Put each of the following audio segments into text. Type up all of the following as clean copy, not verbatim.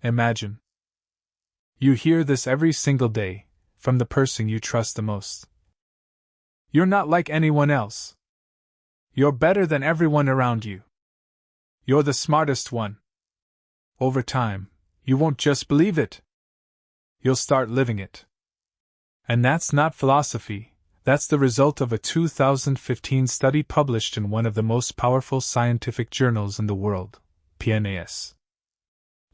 Imagine. You hear this every single day, from the person you trust the most. You're not like anyone else. You're better than everyone around you. You're the smartest one. Over time, you won't just believe it. You'll start living it. And that's not philosophy, that's the result of a 2015 study published in one of the most powerful scientific journals in the world, PNAS.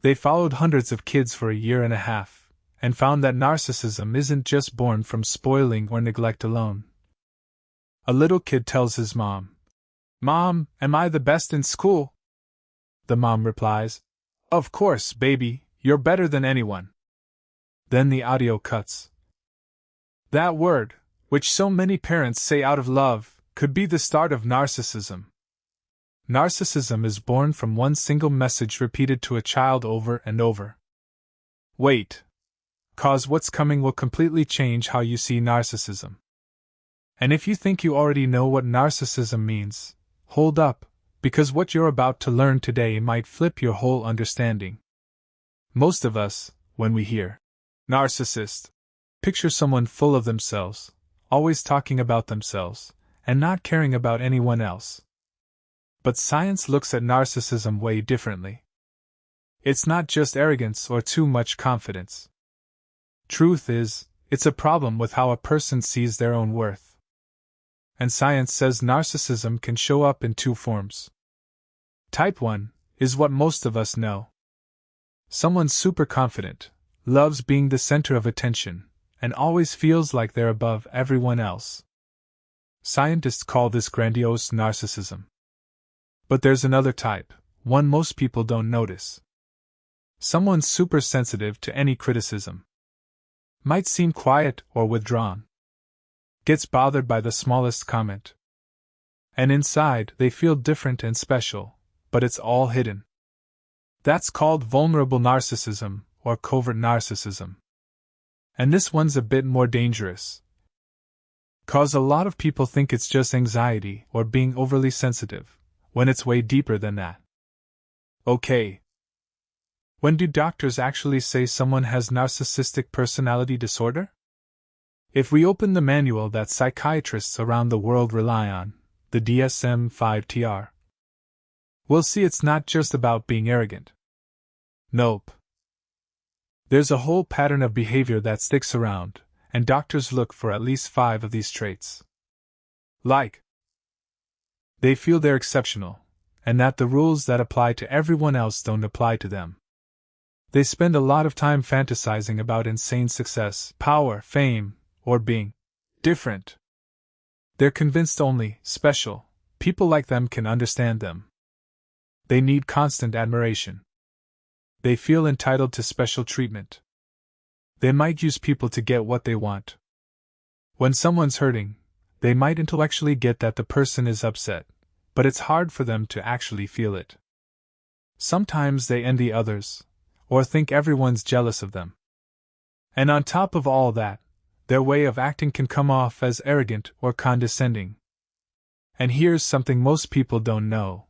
They followed hundreds of kids for a year and a half, and found that narcissism isn't just born from spoiling or neglect alone. A little kid tells his mom, "Mom, am I the best in school?" The mom replies, "Of course, baby, you're better than anyone." Then the audio cuts. That word, which so many parents say out of love, could be the start of narcissism. Narcissism is born from one single message repeated to a child over and over. Wait. 'Cause what's coming will completely change how you see narcissism. And if you think you already know what narcissism means, hold up, because what you're about to learn today might flip your whole understanding. Most of us, when we hear narcissist, picture someone full of themselves, always talking about themselves, and not caring about anyone else. But science looks at narcissism way differently. It's not just arrogance or too much confidence. Truth is, it's a problem with how a person sees their own worth. And science says narcissism can show up in two forms. Type 1 is what most of us know. Someone's super confident, loves being the center of attention, and always feels like they're above everyone else. Scientists call this grandiose narcissism. But there's another type, one most people don't notice. Someone's super sensitive to any criticism. Might seem quiet or withdrawn. Gets bothered by the smallest comment. And inside, they feel different and special, but it's all hidden. That's called vulnerable narcissism, or covert narcissism. And this one's a bit more dangerous. 'Cause a lot of people think it's just anxiety or being overly sensitive, when it's way deeper than that. Okay. When do doctors actually say someone has narcissistic personality disorder? If we open the manual that psychiatrists around the world rely on, the DSM-5-TR, we'll see it's not just about being arrogant. Nope. There's a whole pattern of behavior that sticks around, and doctors look for at least 5 of these traits. Like, they feel they're exceptional, and that the rules that apply to everyone else don't apply to them. They spend a lot of time fantasizing about insane success, power, fame, or being different. They're convinced only special people like them can understand them. They need constant admiration. They feel entitled to special treatment. They might use people to get what they want. When someone's hurting, they might intellectually get that the person is upset, but it's hard for them to actually feel it. Sometimes they envy others, or think everyone's jealous of them. And on top of all that, their way of acting can come off as arrogant or condescending. And here's something most people don't know.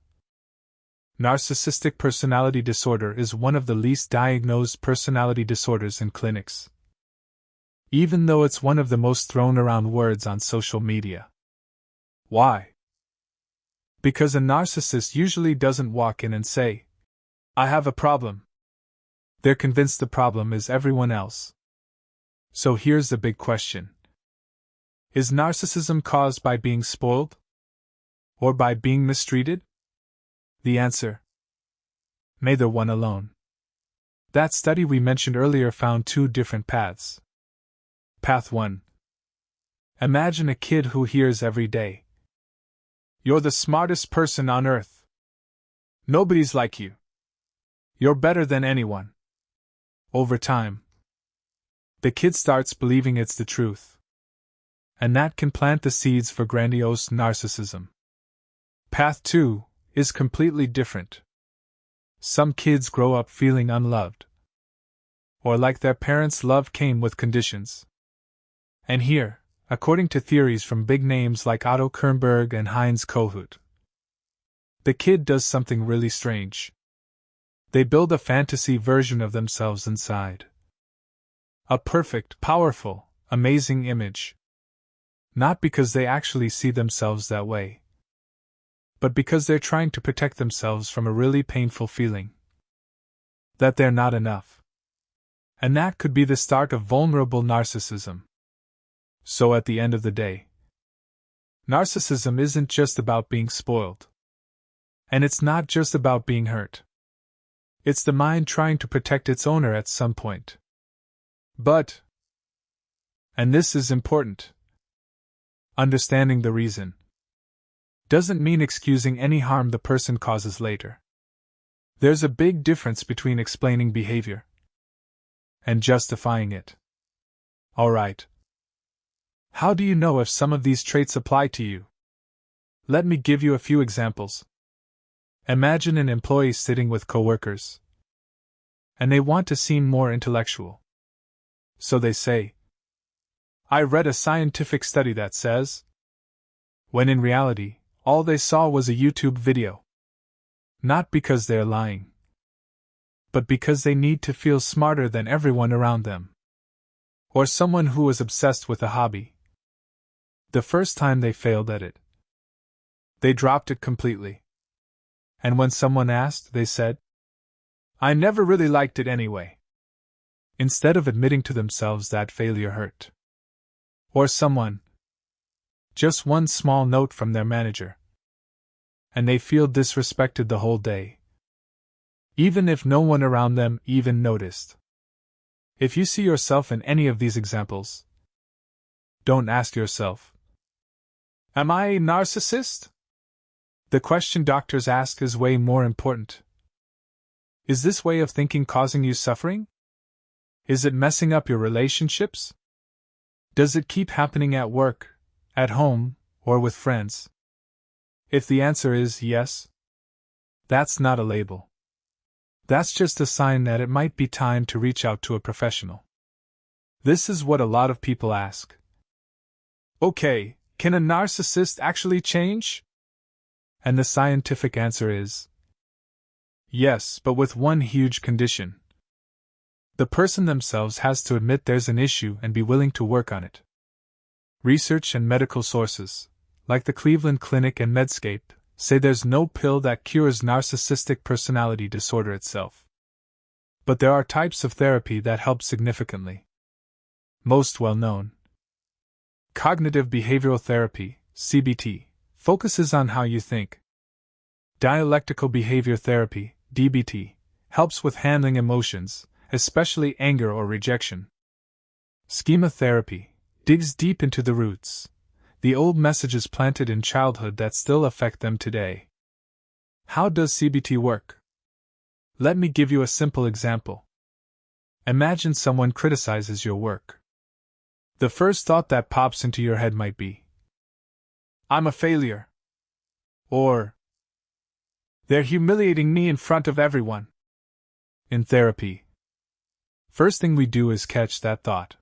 Narcissistic Personality Disorder is one of the least diagnosed personality disorders in clinics, even though it's one of the most thrown around words on social media. Why? Because a narcissist usually doesn't walk in and say, "I have a problem." They're convinced the problem is everyone else. So here's the big question. Is narcissism caused by being spoiled? Or by being mistreated? The answer: neither one alone. That study we mentioned earlier found 2 different paths. Path 1. Imagine a kid who hears every day, "You're the smartest person on earth. Nobody's like you. You're better than anyone." Over time, the kid starts believing it's the truth. And that can plant the seeds for grandiose narcissism. Path 2 is completely different. Some kids grow up feeling unloved, or like their parents' love came with conditions. And here, according to theories from big names like Otto Kernberg and Heinz Kohut, the kid does something really strange. They build a fantasy version of themselves inside. A perfect, powerful, amazing image. Not because they actually see themselves that way, but because they're trying to protect themselves from a really painful feeling that they're not enough. And that could be the start of vulnerable narcissism. So at the end of the day, narcissism isn't just about being spoiled. And it's not just about being hurt. It's the mind trying to protect its owner at some point. But, and this is important, understanding the reason doesn't mean excusing any harm the person causes later. There's a big difference between explaining behavior and justifying it. Alright. How do you know if some of these traits apply to you? Let me give you a few examples. Imagine an employee sitting with coworkers, and they want to seem more intellectual. So they say, "I read a scientific study that says," when in reality, all they saw was a YouTube video. Not because they're lying, but because they need to feel smarter than everyone around them. Or someone who was obsessed with a hobby. The first time they failed at it, they dropped it completely. And when someone asked, they said, "I never really liked it anyway," instead of admitting to themselves that failure hurt. Or someone, just one small note from their manager, and they feel disrespected the whole day, even if no one around them even noticed. If you see yourself in any of these examples, don't ask yourself, "Am I a narcissist?" The question doctors ask is way more important. Is this way of thinking causing you suffering? Is it messing up your relationships? Does it keep happening at work, at home, or with friends? If the answer is yes, that's not a label. That's just a sign that it might be time to reach out to a professional. This is what a lot of people ask. Okay, can a narcissist actually change? And the scientific answer is yes, but with one huge condition. The person themselves has to admit there's an issue and be willing to work on it. Research and medical sources, like the Cleveland Clinic and Medscape, say there's no pill that cures narcissistic personality disorder itself. But there are types of therapy that help significantly. Most well known, cognitive behavioral therapy, CBT, focuses on how you think. Dialectical behavior therapy, DBT, helps with handling emotions, especially anger or rejection. Schema therapy digs deep into the roots, the old messages planted in childhood that still affect them today. How does CBT work? Let me give you a simple example. Imagine someone criticizes your work. The first thought that pops into your head might be, "I'm a failure." Or, "They're humiliating me in front of everyone." In therapy, first thing we do is catch that thought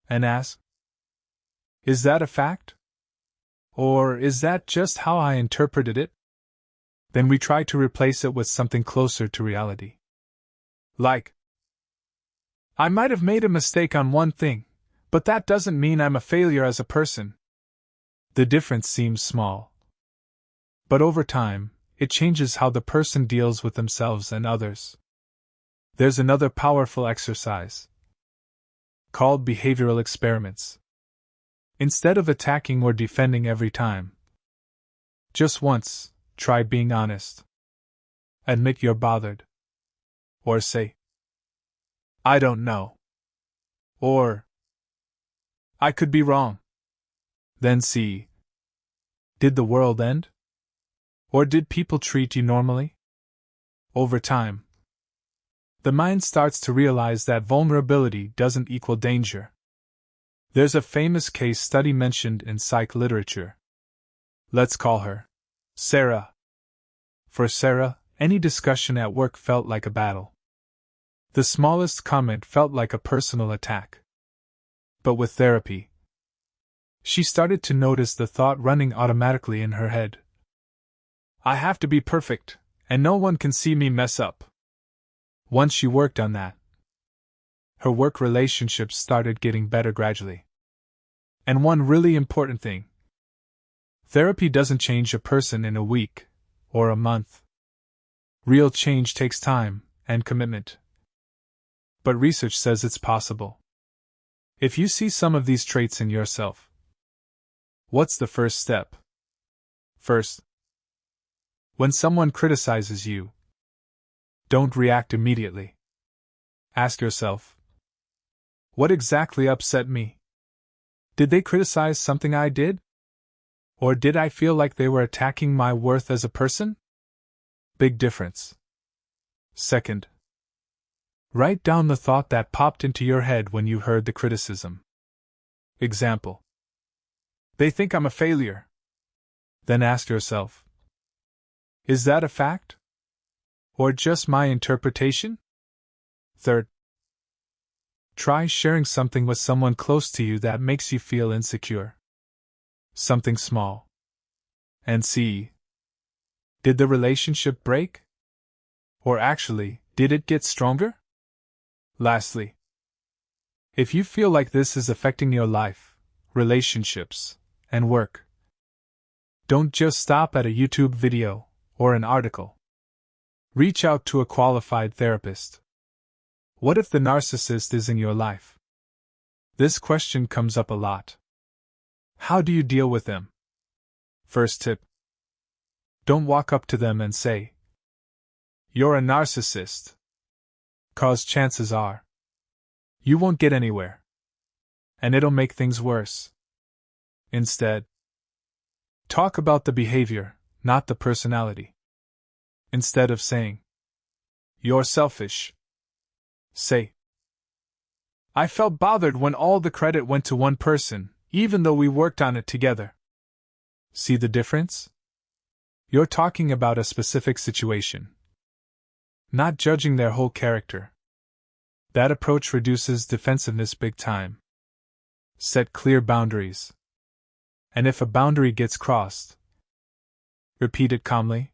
and ask, is that a fact? Or is that just how I interpreted it? Then we try to replace it with something closer to reality. Like, "I might have made a mistake on one thing, but that doesn't mean I'm a failure as a person." The difference seems small, but over time, it changes how the person deals with themselves and others. There's another powerful exercise called behavioral experiments. Instead of attacking or defending every time, just once, try being honest. Admit you're bothered. Or say, "I don't know." Or, "I could be wrong." Then see, did the world end? Or did people treat you normally? Over time, the mind starts to realize that vulnerability doesn't equal danger. There's a famous case study mentioned in psych literature. Let's call her Sarah. For Sarah, any discussion at work felt like a battle. The smallest comment felt like a personal attack. But with therapy, she started to notice the thought running automatically in her head. "I have to be perfect, and no one can see me mess up." Once she worked on that, her work relationships started getting better gradually. And one really important thing: therapy doesn't change a person in a week or a month. Real change takes time and commitment. But research says it's possible. If you see some of these traits in yourself, what's the first step? First, when someone criticizes you, don't react immediately. Ask yourself, what exactly upset me? Did they criticize something I did? Or did I feel like they were attacking my worth as a person? Big difference. Second, write down the thought that popped into your head when you heard the criticism. Example: they think I'm a failure. Then ask yourself, is that a fact? Or just my interpretation? Third, try sharing something with someone close to you that makes you feel insecure. Something small. And see, did the relationship break? Or actually, did it get stronger? Lastly, if you feel like this is affecting your life, relationships, and work, don't just stop at a YouTube video or an article. Reach out to a qualified therapist. What if the narcissist is in your life? This question comes up a lot. How do you deal with them? First tip: don't walk up to them and say, "You're a narcissist," 'cause chances are you won't get anywhere, and it'll make things worse. Instead, talk about the behavior, not the personality. Instead of saying, "You're selfish," say, "I felt bothered when all the credit went to one person, even though we worked on it together." See the difference? You're talking about a specific situation, not judging their whole character. That approach reduces defensiveness big time. Set clear boundaries. And if a boundary gets crossed, repeat it calmly.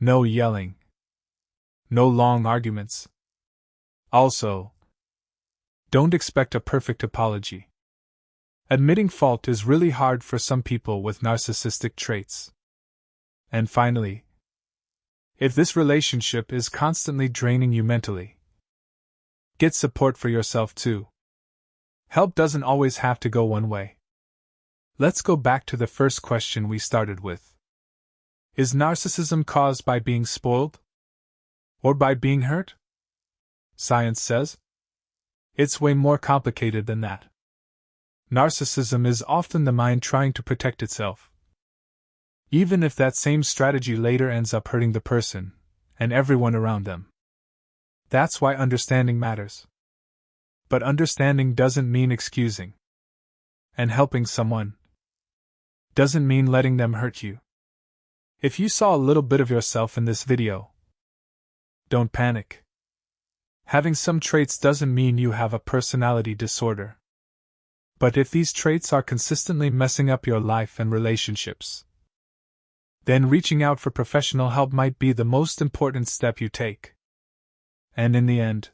No yelling. No long arguments. Also, don't expect a perfect apology. Admitting fault is really hard for some people with narcissistic traits. And finally, if this relationship is constantly draining you mentally, get support for yourself too. Help doesn't always have to go one way. Let's go back to the first question we started with. Is narcissism caused by being spoiled? Or by being hurt? Science says it's way more complicated than that. Narcissism is often the mind trying to protect itself, even if that same strategy later ends up hurting the person and everyone around them. That's why understanding matters. But understanding doesn't mean excusing. And helping someone doesn't mean letting them hurt you. If you saw a little bit of yourself in this video, don't panic. Having some traits doesn't mean you have a personality disorder. But if these traits are consistently messing up your life and relationships, then reaching out for professional help might be the most important step you take. And in the end,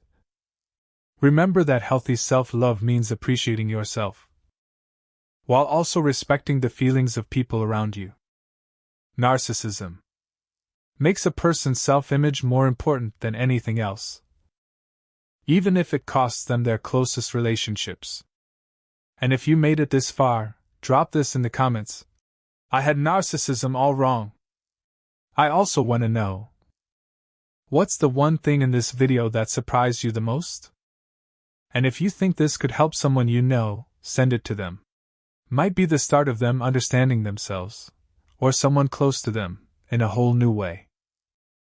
remember that healthy self-love means appreciating yourself, while also respecting the feelings of people around you. Narcissism makes a person's self-image more important than anything else, even if it costs them their closest relationships. And if you made it this far, drop this in the comments. I had narcissism all wrong. I also want to know, what's the one thing in this video that surprised you the most? And if you think this could help someone you know, send it to them. Might be the start of them understanding themselves, or someone close to them, in a whole new way.